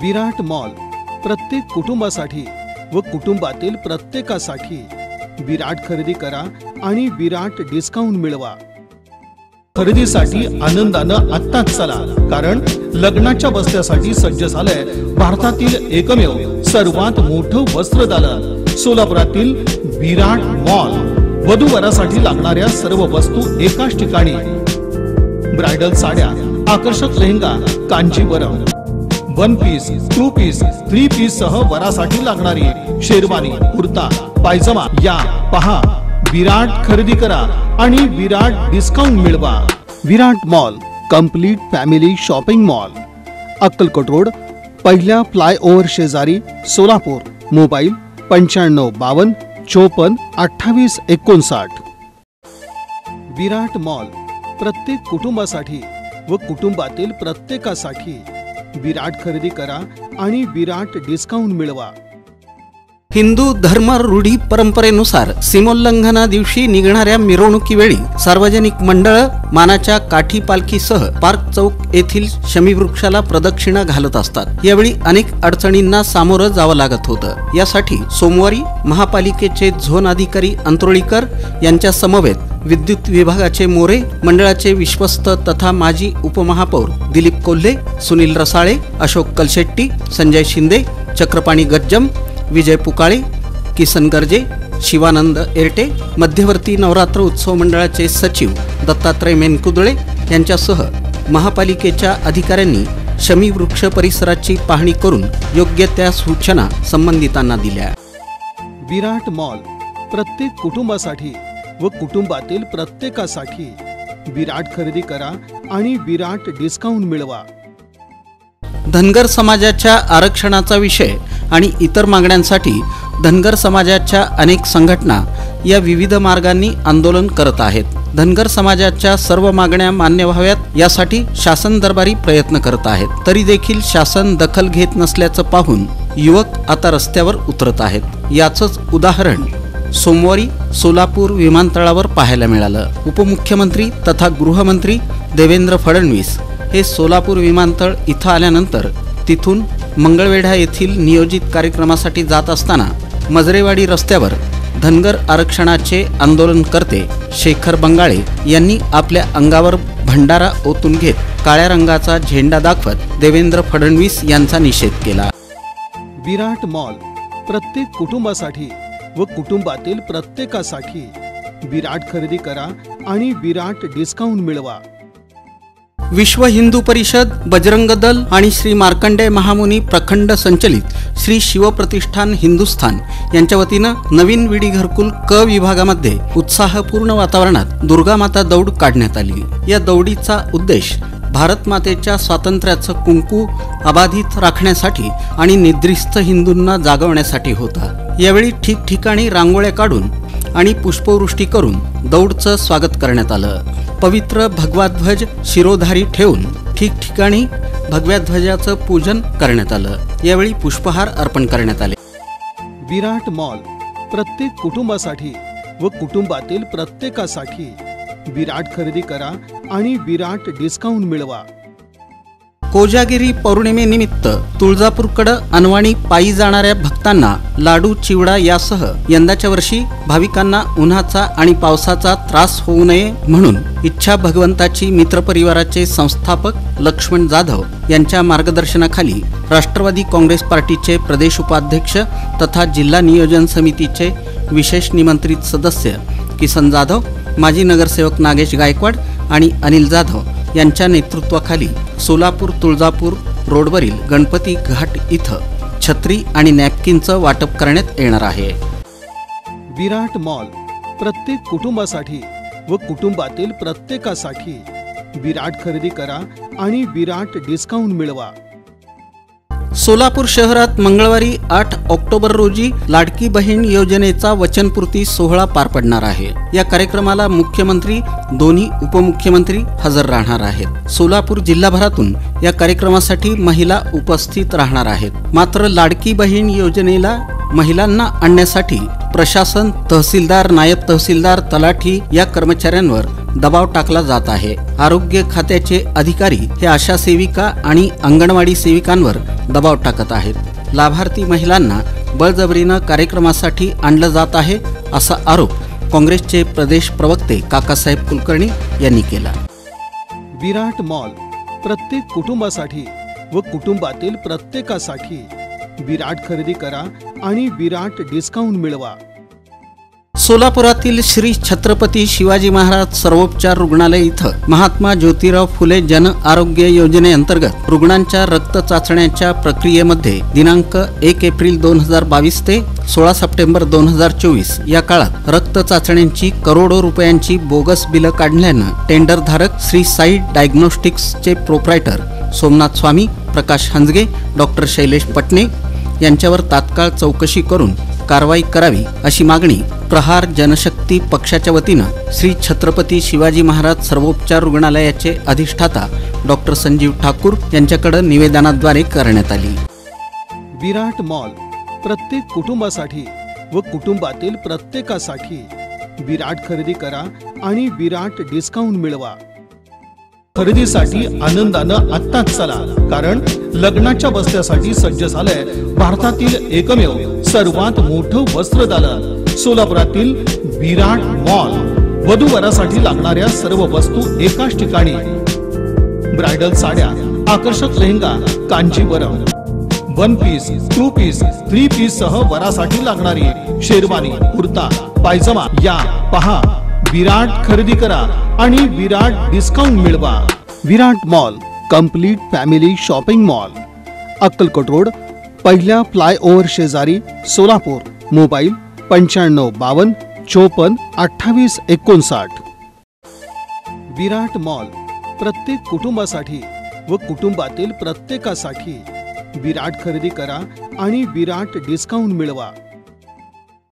विराट mall प्रत्येक कुटुंबासाठी व कुटुंबातील प्रत्येकासाठी विराट खरेदी करा आणि विराट डिस्काउंट मिळवा। खरेदीसाठी आनंदानं आत्ताच चला, कारण लग्नाच्या बस्त्यासाठी सज्ज झालंय भारतातील एकमेव सर्वात मोठं वस्त्रदालन सोलापुरातील विराट मॉल। वधूवरासाठी लागणाऱ्या सर्व वस्तू एकाच ठिकाणी। ब्राइडल साड्या, आकर्षक lehenga, Kanjeevaram, 1 piece, 2 piece, 3 piece सह वरासाठी लागणारी शेरवानी, कुर्ता, पायजमा या पहा। विराट खरेदी करा आणि विराट डिस्काउंट मिळवा। Virat mall complete family shopping mall, Akkalkot road, पहिल्या फ्लायओव्हर शेजारी, सोलापूर। मोबाईल 9552 54 28 59। विराट मॉल प्रत्येक कुटुंबासाठी व कुटुंबातील प्रत्येकासाठी विराट खरेदी करा आणि विराट डिस्काउंट मिळवा। हिंदू धर्म रूढी परंपरेनुसार सीमोल्लंघना दिवशी निघणाऱ्या मिरवणुकीवेळी सार्वजनिक मंडळ मानाच्या काठी पालखीसह पार्क चौक येथील शमीवृक्षाला प्रदक्षिणा घालत असतात। यावेळी अनेक अडचणींना सामोरं जावं लागत होतं। यासाठी सोमवारी महापालिकेचे झोन अधिकारी अंतरोळीकर यांच्या समवेत विद्युत विभागाचे मोरे, मंडळाचे विश्वस्त तथा माजी उपमहापौर दिलीप कोल्हे, सुनील रसाळे, अशोक कलशेट्टी, संजय शिंदे, चक्रपाणी गज्जम, विजय पुकाळे, किसन गर्जे, शिवानंद एरटे, मध्यवर्ती नवरात्र उत्सव मंडळाचे सचिव दत्तात्रय मेनकुदळे यांच्यासह महापालिकेच्या अधिकाऱ्यांनी शमीवृक्ष परिसराची पाहणी करून योग्य त्या सूचना संबंधितांना दिल्या। विराट मॉल प्रत्येक कुटुंबासाठी व कुटुंबातील प्रत्येकासाठी विराट खरेदी करा आणि विराट डिस्काउंट मिळवा। धनगर समाजाच्या आरक्षणाचा विषय आणि इतर मागण्यांसाठी धनगर समाजाच्या अनेक संघटना या विविध मार्गांनी आंदोलन करत आहेत। धनगर समाजाच्या सर्व मागण्या मान्य व्हाव्यात यासाठी शासन दरबारी प्रयत्न करत आहेत। तरी देखील शासन दखल घेत नसल्याचं पाहून युवक आता रस्त्यावर उतरत आहेत। याचंच उदाहरण सोमवारी सोलापूर विमानतळावर पाहायला मिळालं। उपमुख्यमंत्री तथा गृहमंत्री देवेंद्र फडणवीस हे सोलापूर विमानतळ इथं आल्यानंतर तिथून मंगळवेढा येथील नियोजित कार्यक्रमासाठी जात असताना मजरेवाडी रस्त्यावर धनगर आरक्षणाचे आंदोलनकर्ते शेखर बंगाळे यांनी आपल्या अंगावर भंडारा ओतून घेत काळ्या रंगाचा झेंडा दाखवत देवेंद्र फडणवीस यांचा निषेध केला। विराट मॉल प्रत्येक कुटुंबासाठी व कुटुंबातील प्रत्येकासाठी विराट खरेदी करा आणि विराट डिस्काउंट मिळवा। विश्व हिंदू परिषद, बजरंग दल आणि श्री मार्कंडेय महामुनी प्रखंड संचलित श्री शिवप्रतिष्ठान हिंदुस्थान यांच्या वतीनं नवीन विडी घरकुल क विभागामध्ये उत्साहपूर्ण वातावरणात दुर्गा माता दौड काढण्यात आली। या दौडीचा उद्देश भारत मातेच्या स्वातंत्र्याचं कुंकू अबाधित राखण्यासाठी आणि निद्रिस्त हिंदूंना जागवण्यासाठी होता। यावेळी ठिकठिकाणी रांगोळ्या काढून आणि पुष्पवृष्टी करून दौडचं स्वागत करण्यात आलं। पवित्र भगवा ध्वज शिरोधारी ठेवून ठिकठिकाणी भगव्या ध्वजाचं पूजन करण्यात आलं। यावेळी पुष्पहार अर्पण करण्यात आले। विराट मॉल प्रत्येक कुटुंबासाठी व कुटुंबातील प्रत्येकासाठी विराट खरेदी करा आणि विराट डिस्काउंट मिळवा। कोजागिरी पौर्णिमेनिमित्त तुळजापूरकडे अनवाणी पायी जाणाऱ्या भक्तांना लाडू, चिवडा यासह यंदाच्या वर्षी भाविकांना उन्हाचा आणि पावसाचा त्रास होऊ नये म्हणून इच्छा भगवंताची मित्र परिवाराचे संस्थापक लक्ष्मण जाधव यांच्या मार्गदर्शनाखाली राष्ट्रवादी काँग्रेस पार्टीचे प्रदेश उपाध्यक्ष तथा जिल्हा नियोजन समितीचे विशेष निमंत्रित सदस्य किसन जाधव, माजी नगरसेवक नागेश गायकवाड आणि अनिल जाधव यांच्या नेतृत्वाखाली सोलापूर तुळजापूर रोडवरील गणपती घाट इथं छत्री आणि नॅपकिनचं वाटप करण्यात येणार आहे। विराट मॉल प्रत्येक कुटुंबासाठी व कुटुंबातील प्रत्येकासाठी विराट खरेदी करा आणि विराट डिस्काउंट मिळवा। सोलापूर शहरात मंगळवारी 8 ऑक्टोबर रोजी लाडकी बहीण योजनेचा वचनपूर्ती सोहळा पार पडणार आहे। या कार्यक्रमाला मुख्यमंत्री, दोन्ही उपमुख्यमंत्री हजर राहणार आहेत। सोलापूर जिल्हाभरातून या कार्यक्रमासाठी महिला उपस्थित राहणार आहेत। मात्र लाडकी बहीण योजनेला महिलांना आणण्यासाठी प्रशासन, तहसीलदार, नायब तहसीलदार, तलाठी या कर्मचाऱ्यांवर दबाव टाकला जात आहे. आरोग्य खात्याचे अधिकारी हे आशा सेविका आणि अंगणवाडी सेविकांवर दबाव टाकत आहेत. लाभार्थी महिलांना बळजबरीनं कार्यक्रमासाठी आणलं जात आहे असा आरोप काँग्रेसचे प्रदेश प्रवक्ते काकासाहेब कुलकर्णी यांनी केला. विराट मॉल प्रत्येक कुटुंबासाठी व कुटुंबातील प्रत्येकासाठी विराट खरेदी करा आणि विराट डिस्काउंट मिळवा. सोलापुरातील श्री छत्रपती शिवाजी महाराज सर्वोपचार रुग्णालय इथं महात्मा ज्योतिराव फुले जन आरोग्य योजनेअंतर्गत रुग्णांच्या रक्त चाचण्याच्या प्रक्रियेमध्ये दिनांक 1 एप्रिल 2022 ते 16 सप्टेंबर 2024 या काळात रक्त चाचण्यांची करोडो रुपयांची बोगस बिलं काढल्यानं टेंडरधारक श्री साई डायग्नोस्टिक्सचे प्रोप्रायटर सोमनाथ स्वामी, प्रकाश हंजगे, डॉक्टर शैलेश पटणे यांच्यावर तात्काळ चौकशी करून कारवाई करावी अशी मागणी प्रहार जनशक्ती पक्षाच्या वतीनं श्री छत्रपती शिवाजी महाराज सर्वोपचार रुग्णालयाचे अधिष्ठाता डॉक्टर संजीव ठाकूर यांच्याकडे निवेदनाद्वारे करण्यात आली. विराट मॉल प्रत्येक कुटुंबासाठी व कुटुंबातील प्रत्येकासाठी विराट खरेदी करा आणि विराट डिस्काउंट मिळवा. खरेदीसाठी आनंदानं आत्ताच चला, कारण लग्नाच्या बस्त्यासाठी सज्ज झालंय भारतातील एकमेव सर्वात मोठं वस्त्रदालन सोलापुरातील विराट मॉल. वधूवरासाठी लागणाऱ्या सर्व वस्तू एकाच ठिकाणी. ब्रायडल साड्या, आकर्षक lehenga, Kanjeevaram, 1 piece, 2 piece, 3 piece सह वरासाठी लागणारी शेरवानी, कुर्ता, पायजमा या पहा. विराट खरेदी करा आणि विराट डिस्काउंट मिळवा. Virat mall complete family shopping mall, Akkalkot road, पहिल्या फ्लायओव्हर शेजारी, सोलापूर. मोबाईल 9552 54 28 59. विराट मॉल प्रत्येक कुटुंबासाठी व कुटुंबातील प्रत्येकासाठी विराट खरेदी करा आणि विराट डिस्काउंट मिळवा.